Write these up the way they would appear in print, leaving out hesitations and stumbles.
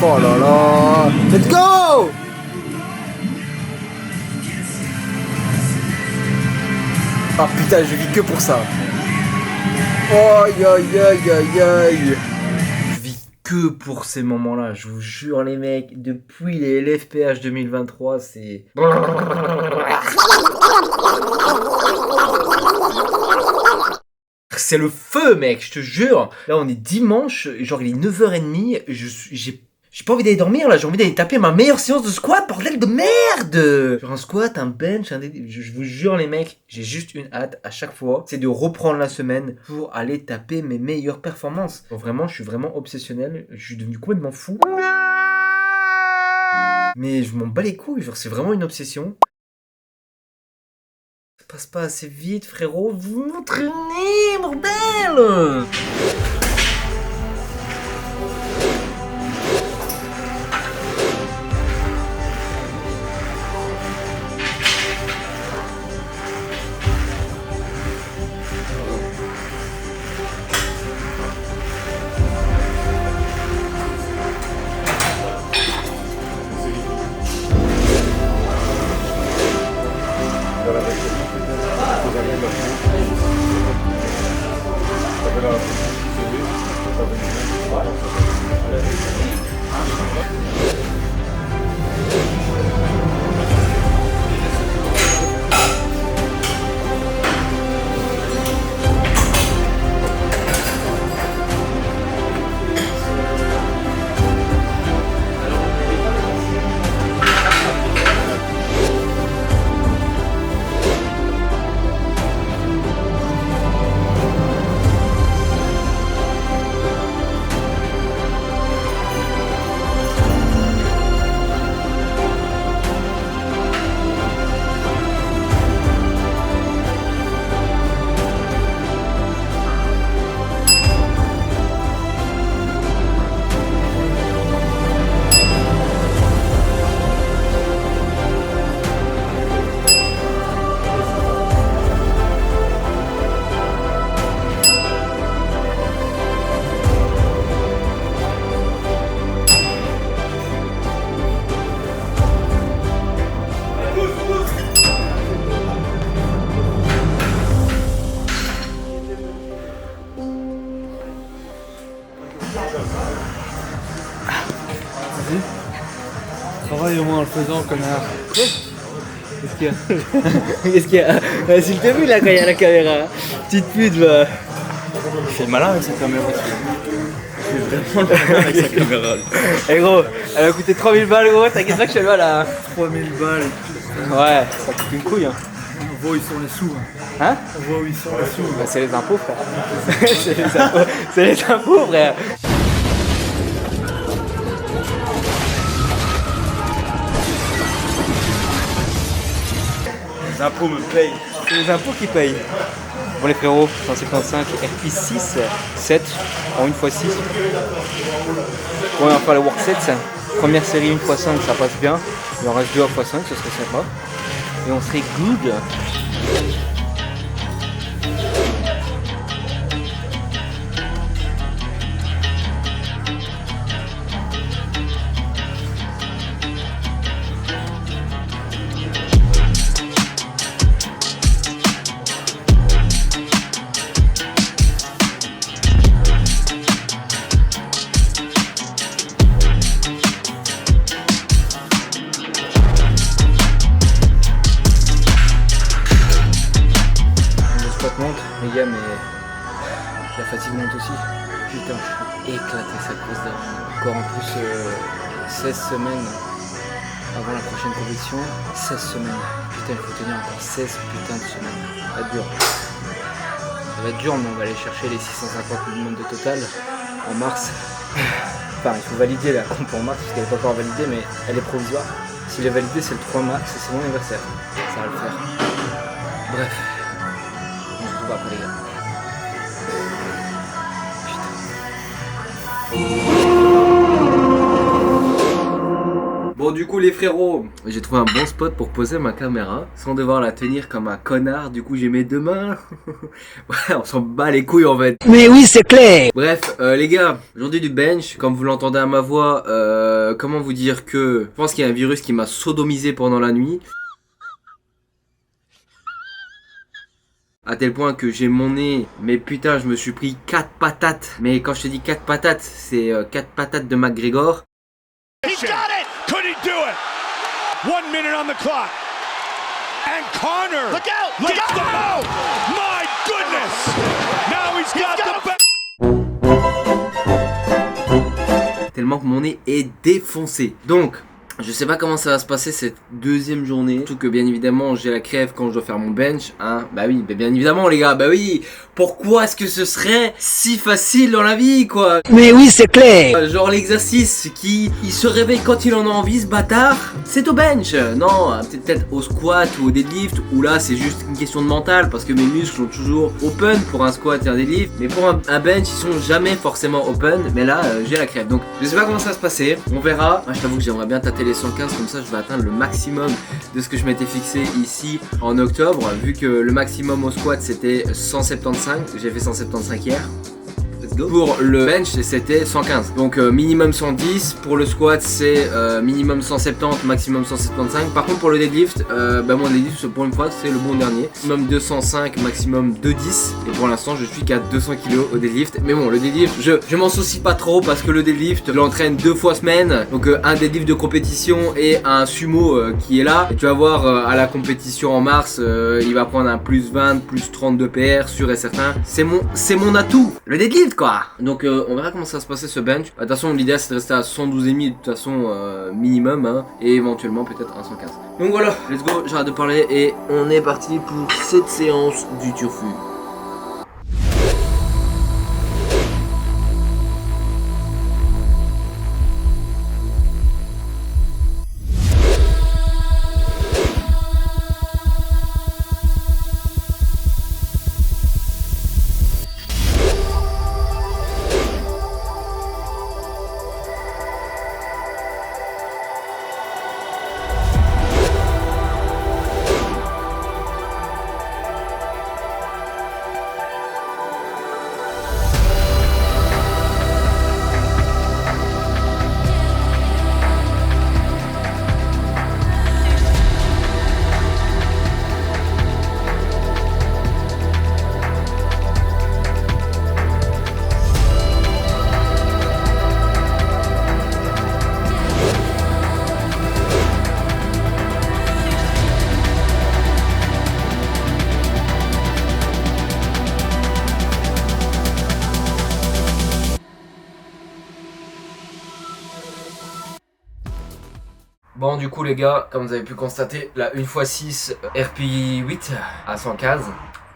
Oh là là. Let's go. Ah putain, je vis que pour ça. Aïe aïe aïe aïe aïe. Je vis que pour ces moments-là, je vous jure les mecs, depuis les LFPH 2023, c'est... C'est le feu mec, je te jure. Là on est dimanche, genre il est 9h30, j'ai pas envie d'aller dormir là, j'ai envie d'aller taper ma meilleure séance de squat, bordel de merde. Genre un squat, un bench, je vous jure les mecs, j'ai juste une hâte à chaque fois, c'est de reprendre la semaine pour aller taper mes meilleures performances. Donc vraiment, je suis vraiment obsessionnel, je suis devenu complètement fou. Mais je m'en bats les couilles, genre c'est vraiment une obsession. Ça passe pas assez vite frérot, vous m'entraînez bordel. Travaille au moins en le faisant, connard. Qu'est-ce qu'il y a? Qu'est-ce qu'il y a? S'il t'a vu là quand il y a la caméra. Petite pute va. Il fait le malin avec sa caméra. Il fait vraiment le malin avec sa caméra. Eh gros, elle a coûté 3000 balles gros, t'inquiète pas que je suis là là. 3000 balles. Ouais, ça coûte une couille hein. On voit où ils sont les sous. Hein? On voit où ils sont les sous. Bah c'est les impôts frère. C'est les impôts frère. Les impôts me payent. C'est les impôts qui payent. Bon les frérots, 155, RP 6, 7 en 1x6. Bon, on va faire le work 7. Première série 1x5, ça passe bien. Il en reste 2 à x5, ce serait sympa. Et on serait good. Monte, les gars, mais la fatigue monte aussi. Putain, je suis éclaté cette prise d'avant. Encore en plus 16 semaines avant la prochaine compétition. 16 semaines. Putain, il faut tenir encore 16 putains de semaines. Ça va être dur. Ça va être dur, mais on va aller chercher les 650 minimum de total en mars. Enfin, il faut valider la comp en mars parce qu'elle n'est pas encore validée, mais elle est provisoire. S'il est validé, c'est le 3 mars et c'est mon anniversaire. Ça va le faire. Bref. On se retrouve après les gars. Putain. Bon du coup les frérots, j'ai trouvé un bon spot pour poser ma caméra sans devoir la tenir comme un connard. Du coup j'ai mes deux mains. Ouais, on s'en bat les couilles en fait. Mais oui, c'est clair. Bref, les gars, aujourd'hui du bench, comme vous l'entendez à ma voix, comment vous dire que je pense qu'il y a un virus qui m'a sodomisé pendant la nuit. À tel point que j'ai mon nez, mais putain, je me suis pris 4 patates. Mais quand je te dis 4 patates, c'est 4 patates de McGregor. He got it! Could he do it? 1 minute on the clock. And Connor look out! Look out! The move! My goodness! Now he's got the back. Tellement que mon nez est défoncé. Donc, je sais pas comment ça va se passer cette deuxième journée. Surtout que bien évidemment j'ai la crève quand je dois faire mon bench, hein. Bah oui, bien évidemment les gars, bah oui. Pourquoi est-ce que ce serait si facile dans la vie quoi? Mais oui, c'est clair. Genre l'exercice qui il se réveille quand il en a envie ce bâtard, c'est au bench. Non, peut-être au squat ou au deadlift, où là c'est juste une question de mental parce que mes muscles sont toujours open pour un squat et un deadlift. Mais pour un bench ils sont jamais forcément open. Mais là j'ai la crève. Donc je sais pas comment ça va se passer, on verra. Moi je t'avoue que j'aimerais bien tâter les 115, comme ça je vais atteindre le maximum de ce que je m'étais fixé ici en octobre. Vu que le maximum au squat c'était 175, j'ai fait 175 hier. Let's go. Pour le bench c'était 115, donc minimum 110. Pour le squat c'est minimum 170, maximum 175. Par contre pour le deadlift, mon deadlift pour une fois c'est le bon dernier, maximum 205, maximum 210. Et pour l'instant je suis qu'à 200 kg au deadlift. Mais bon, le deadlift je m'en soucie pas trop parce que le deadlift je l'entraîne 2 fois semaine. Donc un deadlift de compétition et un sumo qui est là. Et tu vas voir à la compétition en mars, il va prendre un plus 20, plus 30 de PR sûr et certain. C'est mon atout, le deadlift quoi. Donc on verra comment ça va se passer ce bench. De toute façon l'idée c'est de rester à 112,5 de toute façon minimum, hein, et éventuellement peut-être un 115. Donc voilà, let's go, j'arrête de parler et on est parti pour cette séance du turfu. Bon du coup les gars, comme vous avez pu constater, la 1x6 RP8 à 115.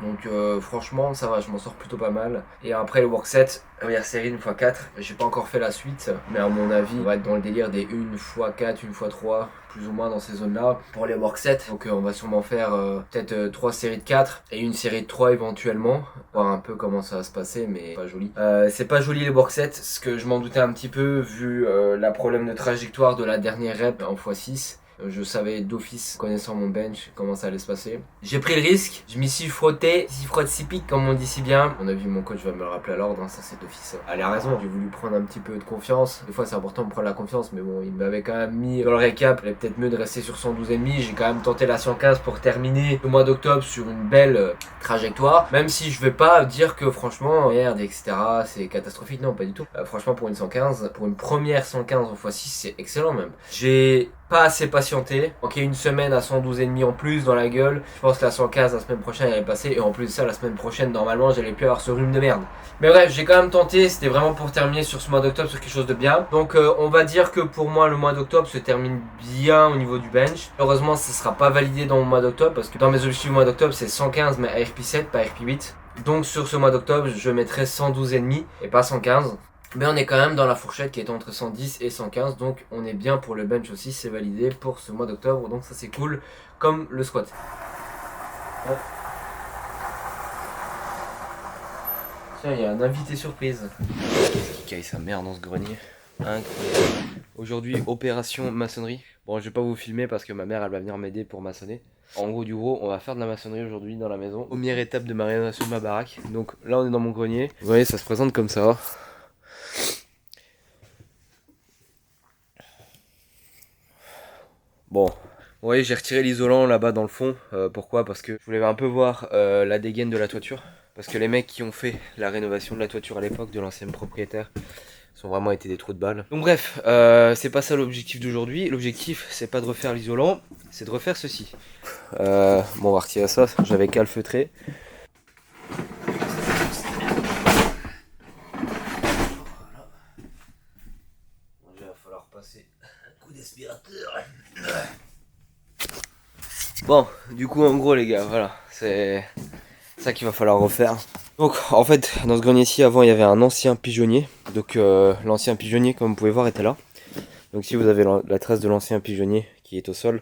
Donc franchement ça va, je m'en sors plutôt pas mal. Et après le workset, première série 1x4, j'ai pas encore fait la suite, mais à mon avis on va être dans le délire des 1x4, 1x3, plus ou moins dans ces zones là pour les worksets. Donc on va sûrement faire peut-être 3 séries de 4 et une série de 3 éventuellement, voir un peu comment ça va se passer, mais pas joli. C'est pas joli les worksets, ce que je m'en doutais un petit peu vu la problème de trajectoire de la dernière rep en x6. Je savais d'office, connaissant mon bench, comment ça allait se passer. J'ai pris le risque, je m'y suis frotté, si frotte si pique comme on dit si bien. On a vu, mon coach va me le rappeler à l'ordre, hein, ça c'est d'office. Elle a raison, j'ai voulu prendre un petit peu de confiance. Des fois c'est important de prendre la confiance, mais bon, il m'avait quand même mis dans le récap. Il est peut-être mieux de rester sur 112,5. J'ai quand même tenté la 115 pour terminer le mois d'octobre sur une belle trajectoire. Même si je vais pas dire que franchement, merde, etc. c'est catastrophique, non, pas du tout. Franchement, pour une 115, pour une première 115 en x6, c'est excellent même. J'ai pas assez patienté. Ok, une semaine à 112,5 en plus dans la gueule. Je pense que la 115 la semaine prochaine elle allait passer. Et en plus de ça, la semaine prochaine, normalement, j'allais plus avoir ce rhume de merde. Mais bref, j'ai quand même tenté. C'était vraiment pour terminer sur ce mois d'octobre sur quelque chose de bien. Donc on va dire que pour moi, le mois d'octobre se termine bien au niveau du bench. Heureusement, ça sera pas validé dans mon mois d'octobre parce que dans mes objectifs du mois d'octobre, c'est 115 mais à RP7, pas RP8. Donc sur ce mois d'octobre, je mettrai 112,5 et pas 115. Mais on est quand même dans la fourchette qui est entre 110 et 115, donc on est bien pour le bench aussi, c'est validé pour ce mois d'octobre, donc ça c'est cool, comme le squat. Ouais. Tiens, il y a un invité surprise. Qui caille sa mère dans ce grenier. Incroyable. Aujourd'hui, opération maçonnerie. Bon, je vais pas vous filmer parce que ma mère elle va venir m'aider pour maçonner. En gros, on va faire de la maçonnerie aujourd'hui dans la maison. Première étape de ma rénovation de ma baraque. Donc là, on est dans mon grenier. Vous voyez, ça se présente comme ça. Bon, vous voyez, j'ai retiré l'isolant là-bas dans le fond. Pourquoi? Parce que je voulais un peu voir la dégaine de la toiture. Parce que les mecs qui ont fait la rénovation de la toiture à l'époque de l'ancien propriétaire ont vraiment été des trous de balles. Donc bref, c'est pas ça l'objectif d'aujourd'hui. L'objectif, c'est pas de refaire l'isolant, c'est de refaire ceci. Bon, on va retirer ça, j'avais calfeutré. Il va falloir passer un coup d'aspirateur. Bon, du coup, en gros, les gars, voilà, c'est ça qu'il va falloir refaire. Donc, en fait, dans ce grenier-ci, avant, il y avait un ancien pigeonnier. Donc, l'ancien pigeonnier, comme vous pouvez voir, était là. Donc, si vous avez la trace de l'ancien pigeonnier qui est au sol.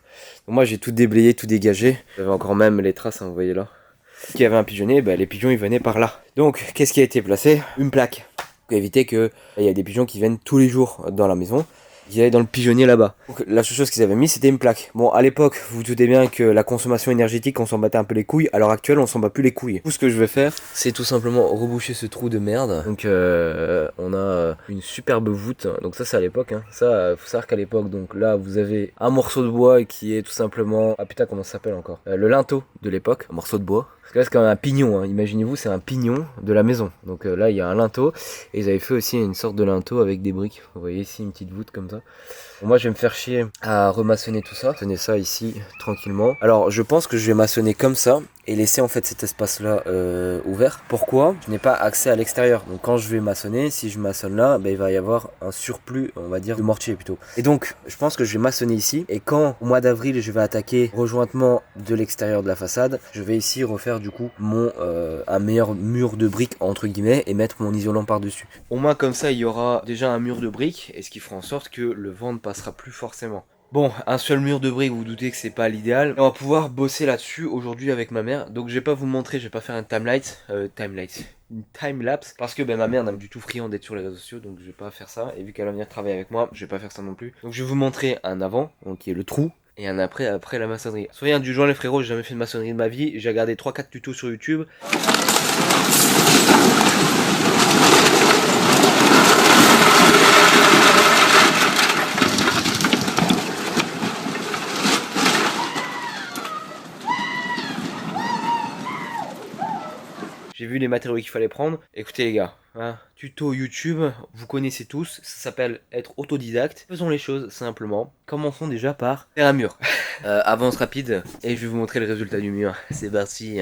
Donc, moi, j'ai tout déblayé, tout dégagé. J'avais encore même les traces, hein, vous voyez là. S'il y avait un pigeonnier, bah, les pigeons, ils venaient par là. Donc, qu'est-ce qui a été placé? Une plaque. Pour éviter qu'il y ait des pigeons qui viennent tous les jours dans la maison. Ils allaient dans le pigeonnier là-bas. Donc la seule chose qu'ils avaient mis, c'était une plaque. Bon, à l'époque, vous vous doutez bien que la consommation énergétique, on s'en battait un peu les couilles. À l'heure actuelle, on s'en bat plus les couilles. Tout ce que je vais faire, c'est tout simplement reboucher ce trou de merde. Donc on a une superbe voûte. Donc ça, c'est à l'époque. Hein. Ça, faut savoir qu'à l'époque, donc là, vous avez un morceau de bois qui est tout simplement... Ah putain, comment ça s'appelle encore? Le linteau de l'époque. Un morceau de bois. Parce que là, c'est quand même un pignon. Hein. Imaginez-vous, c'est un pignon de la maison. Donc là, il y a un linteau. Et ils avaient fait aussi une sorte de linteau avec des briques. Vous voyez ici, une petite voûte comme ça. Bon, moi je vais me faire chier à remaçonner tout ça. Maçonner ça ici tranquillement. Alors je pense que je vais maçonner comme ça et laisser en fait cet espace là ouvert. Pourquoi? Je n'ai pas accès à l'extérieur. Donc quand je vais maçonner, si je maçonne là, il va y avoir un surplus, on va dire, de mortier plutôt. Et donc je pense que je vais maçonner ici. Et quand au mois d'avril je vais attaquer rejointement de l'extérieur de la façade, je vais ici refaire du coup un meilleur mur de briques entre guillemets et mettre mon isolant par dessus. Au moins comme ça il y aura déjà un mur de briques et ce qui fera en sorte que le vent ne passera plus forcément. Bon, un seul mur de briques, vous vous doutez que c'est pas l'idéal. On va pouvoir bosser là-dessus aujourd'hui avec ma mère. Donc je vais pas vous montrer, je vais pas faire une time-lapse. Parce que ma mère n'a pas du tout friand d'être sur les réseaux sociaux, donc je vais pas faire ça. Et vu qu'elle va venir travailler avec moi, je vais pas faire ça non plus. Donc je vais vous montrer un avant, donc qui est le trou. Et un après la maçonnerie. Soyez indulgents les frérots, j'ai jamais fait de maçonnerie de ma vie. J'ai regardé 3-4 tutos sur YouTube. J'ai vu les matériaux qu'il fallait prendre. Écoutez les gars, hein, tuto YouTube, vous connaissez tous, ça s'appelle être autodidacte. Faisons les choses simplement. Commençons déjà par faire un mur. Avance rapide et je vais vous montrer le résultat du mur. C'est parti.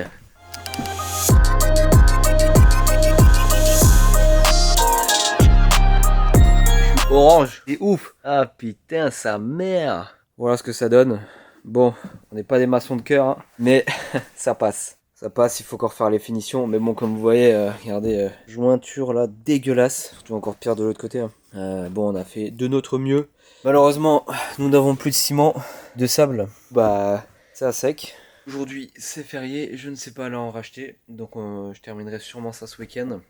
Orange, c'est ouf. Ah putain, sa mère. Voilà ce que ça donne. Bon, on n'est pas des maçons de cœur, hein, mais ça passe. Ça passe, il faut encore faire les finitions. Mais bon, comme vous voyez, regardez, jointure là, dégueulasse. Surtout encore pire de l'autre côté. Hein. Bon, on a fait de notre mieux. Malheureusement, nous n'avons plus de ciment, de sable. Bah, c'est à sec. Aujourd'hui, c'est férié. Je ne sais pas aller en racheter. Donc, je terminerai sûrement ça ce week-end.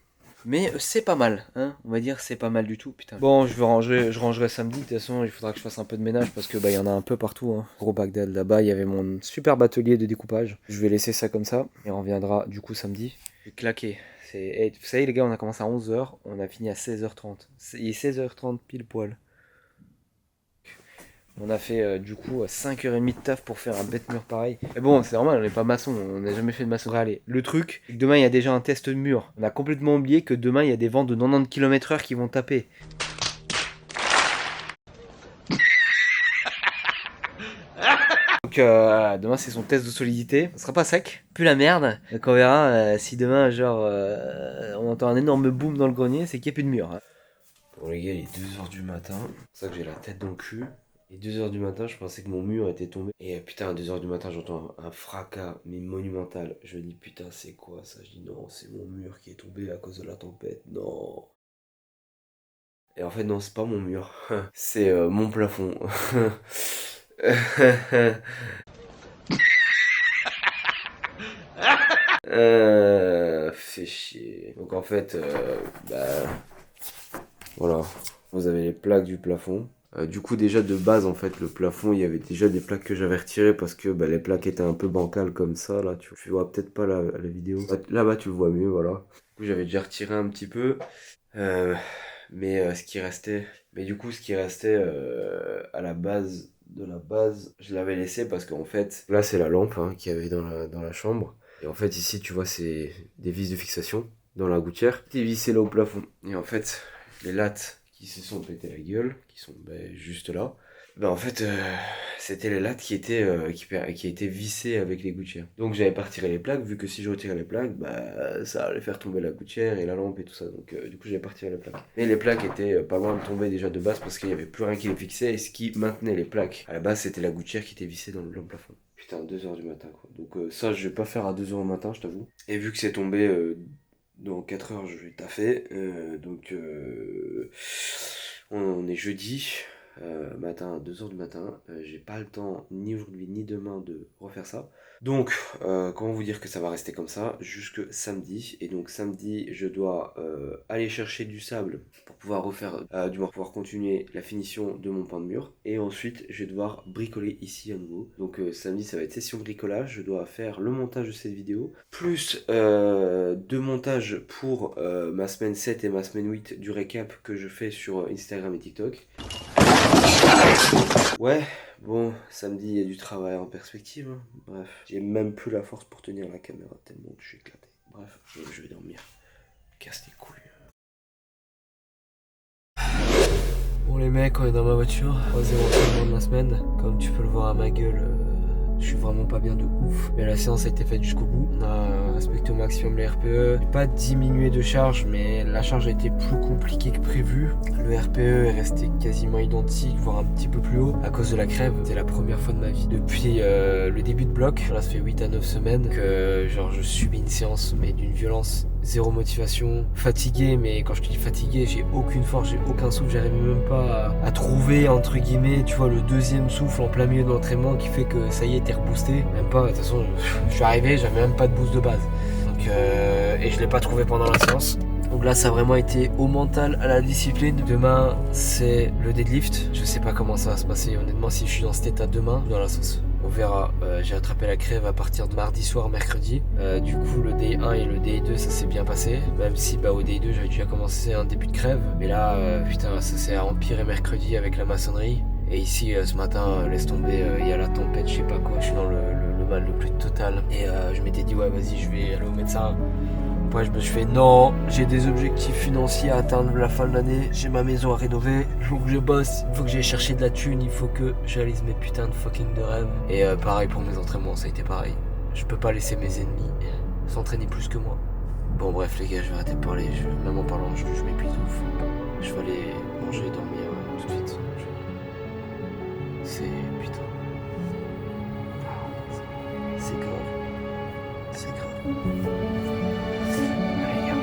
Mais c'est pas mal, hein, on va dire c'est pas mal du tout, putain. Bon, je rangerai samedi, de toute façon, il faudra que je fasse un peu de ménage parce que il y en a un peu partout, hein. Gros Bagdad, là-bas, il y avait mon superbe atelier de découpage. Je vais laisser ça comme ça, et on reviendra du coup samedi. Je vais claquer. Vous savez les gars, on a commencé à 11h, on a fini à 16h30. Il est 16h30 pile poil. On a fait du coup 5h30 de taf pour faire un bête mur pareil. Mais bon, c'est normal, on n'est pas maçon, on n'a jamais fait de maçonnerie. Allez, le truc, c'est que demain il y a déjà un test de mur. On a complètement oublié que demain il y a des vents de 90 km/h qui vont taper. Donc demain c'est son test de solidité. Ça sera pas sec, plus la merde. Donc on verra si demain genre on entend un énorme boom dans le grenier, c'est qu'il n'y a plus de mur. Hein. Bon les gars, il est 2h du matin. C'est pour ça que j'ai la tête dans le cul. Et 2h du matin, je pensais que mon mur était tombé. Et putain, à 2h du matin, j'entends un fracas, mais monumental. Je me dis, putain, c'est quoi ça? Je dis, non, c'est mon mur qui est tombé à cause de la tempête. Non. Et en fait, non, c'est pas mon mur. C'est mon plafond. Fait chier. Donc en fait, voilà. Vous avez les plaques du plafond. Du coup déjà de base en fait le plafond il y avait déjà des plaques que j'avais retirées parce que les plaques étaient un peu bancales comme ça là, tu vois peut-être pas la vidéo. Là-bas tu le vois mieux voilà. Du coup j'avais déjà retiré un petit peu. Mais ce qui restait à la base de la base, je l'avais laissé parce qu'en fait, là c'est la lampe qu'il y avait dans la chambre. Et en fait ici tu vois c'est des vis de fixation dans la gouttière qui est vissé là au plafond. Et en fait les lattes qui se sont pété la gueule, qui sont juste là, en fait c'était les lattes qui étaient vissées avec les gouttières. Donc j'avais pas retiré les plaques, vu que si je retirais les plaques, ça allait faire tomber la gouttière et la lampe et tout ça. Donc du coup j'avais pas retiré les plaques. Et les plaques étaient pas loin de tomber déjà de base parce qu'il y avait plus rien qui les fixait, et ce qui maintenait les plaques à la base c'était la gouttière qui était vissée dans le plafond. Putain, 2h du matin quoi. Donc ça je vais pas faire à 2h du matin, je t'avoue. Et vu que c'est tombé dans 4 heures, je vais taffer. Donc on est jeudi matin, 2h du matin. J'ai pas le temps ni aujourd'hui ni demain de refaire ça. Donc comment vous dire que ça va rester comme ça jusque samedi. Et donc samedi je dois aller chercher du sable pour pouvoir pouvoir continuer la finition de mon pan de mur. Et ensuite je vais devoir bricoler ici à nouveau. Donc samedi ça va être session bricolage. Je dois faire le montage de cette vidéo, plus 2 montages pour ma semaine 7 et ma semaine 8 du récap que je fais sur Instagram et TikTok. Ouais, bon, samedi il y a du travail en perspective, hein. Bref, j'ai même plus la force pour tenir la caméra tellement que je suis éclaté. Bref, je vais dormir. Casse les couilles. Bon les mecs, on est dans ma voiture, 3-0 entraînement de la semaine. Comme tu peux le voir à ma gueule, je suis vraiment pas bien de ouf. Mais la séance a été faite jusqu'au bout. On a respecté au maximum les RPE. J'ai pas diminué de charge, mais la charge a été plus compliquée que prévu. Le RPE est resté quasiment identique, voire un petit peu plus haut à cause de la crève. C'est la première fois de ma vie depuis le début de bloc. Là, ça fait 8 à 9 semaines que je subis une séance, mais d'une violence. Zéro motivation, fatigué, mais quand je te dis fatigué, j'ai aucune force, j'ai aucun souffle, j'arrive même pas à trouver entre guillemets, tu vois, le deuxième souffle en plein milieu de l'entraînement qui fait que ça y est, t'es reboosté. Même pas, de toute façon, je suis arrivé, j'avais même pas de boost de base. Donc, et je l'ai pas trouvé pendant la séance. Donc là, ça a vraiment été au mental, à la discipline. Demain, c'est le deadlift. Je sais pas comment ça va se passer, honnêtement, si je suis dans cet état demain, dans la sauce. On verra, j'ai attrapé la crève à partir de mardi soir, mercredi. Du coup, le day 1 et le day 2, ça s'est bien passé. Même si au day 2, j'avais déjà commencé un début de crève. Mais là, putain, ça s'est empiré mercredi avec la maçonnerie. Et ici, ce matin, laisse tomber, il y a la tempête, je sais pas quoi. Je suis dans le mal le plus total. Et je m'étais dit, ouais, vas-y, je vais aller au médecin. Après, je me suis fait, non, j'ai des objectifs financiers à atteindre la fin de l'année. J'ai ma maison à rénover. Il faut que je bosse. Il faut que j'aille chercher de la thune. Il faut que je réalise mes putains de fucking de rêves. Et pareil pour mes entraînements, ça a été pareil. Je peux pas laisser mes ennemis s'entraîner plus que moi. Bon, bref, les gars, je vais arrêter de parler. Même en parlant, je m'épuise ouf. Je vais aller manger et dormir tout de suite. C'est putain. C'est grave. C'est grave. Allez, gars.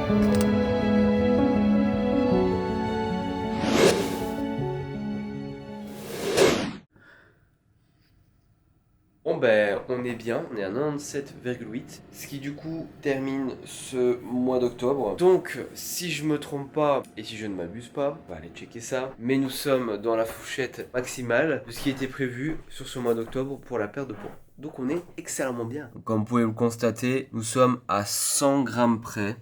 Bon on est bien, on est à 97,8, ce qui du coup termine ce mois d'octobre. Donc si je me trompe pas et si je ne m'abuse pas, on va aller checker ça, mais nous sommes dans la fourchette maximale de ce qui était prévu sur ce mois d'octobre pour la perte de poids. Donc on est excellemment bien. Donc, comme vous pouvez le constater, nous sommes à 100 grammes près.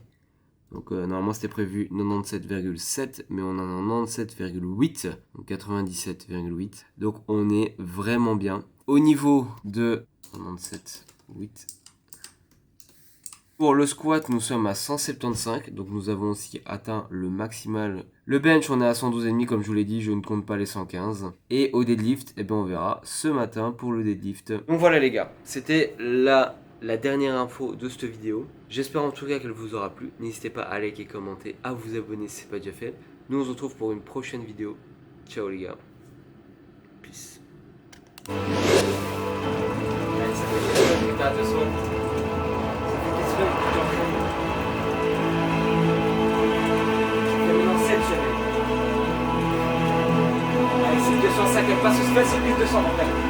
Donc normalement c'était prévu 97,7, mais on en a 97,8, donc 97,8. Donc on est vraiment bien. Au niveau de 97,8. Pour le squat, nous sommes à 175, donc nous avons aussi atteint le maximal. Le bench, on est à 112,5, comme je vous l'ai dit, je ne compte pas les 115. Et au deadlift, on verra ce matin pour le deadlift. Donc voilà les gars, c'était la dernière info de cette vidéo. J'espère en tout cas qu'elle vous aura plu. N'hésitez pas à liker, commenter, à vous abonner si ce n'est pas déjà fait. Nous on se retrouve pour une prochaine vidéo. Ciao les gars. Peace. Allez, ça fait des tas de soins. Ça fait des semaines que tu entraînes. Ça fait maintenant 7 semaines. Allez, c'est 205, elle passe au space, c'est plus 200 en fait.